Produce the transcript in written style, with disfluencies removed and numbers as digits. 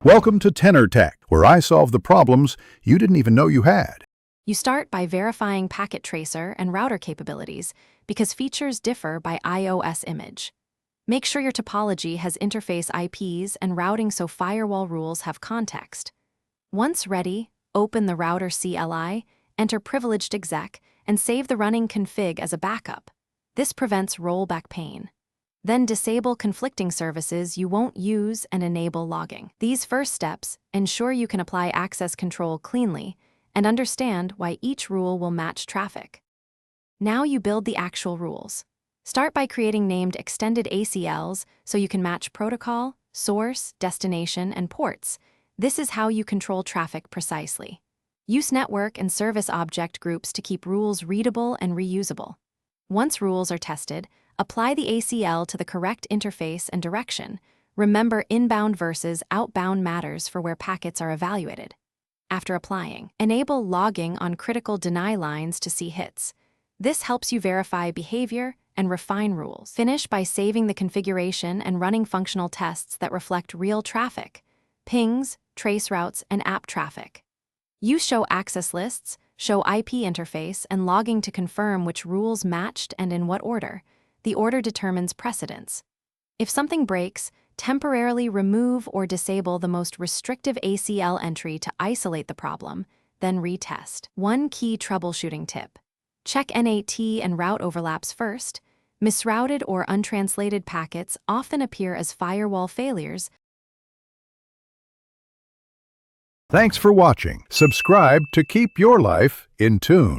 Welcome to Tenor Tech, where I solve the problems you didn't even know you had. You start by verifying packet tracer and router capabilities because features differ by iOS image. Make sure your topology has interface IPs and routing so firewall rules have context. Once ready, open the router CLI, enter privileged exec, and save the running config as a backup. This prevents rollback pain. Then disable conflicting services you won't use and enable logging. These first steps ensure you can apply access control cleanly and understand why each rule will match traffic. Now you build the actual rules. Start by creating named extended ACLs so you can match protocol, source, destination, and ports. This is how you control traffic precisely. Use network and service object groups to keep rules readable and reusable. Once rules are tested, apply the ACL to the correct interface and direction. Remember, inbound versus outbound matters for where packets are evaluated. After applying, enable logging on critical deny lines to see hits. This helps you verify behavior and refine rules. Finish by saving the configuration and running functional tests that reflect real traffic, pings, trace routes, and app traffic. Use show access lists, show IP interface, and logging to confirm which rules matched and in what order. The order determines precedence. If something breaks, temporarily remove or disable the most restrictive ACL entry to isolate the problem, then retest. One key troubleshooting tip: check NAT and route overlaps first. Misrouted or untranslated packets often appear as firewall failures. Thanks for watching. Subscribe to keep your life in tune.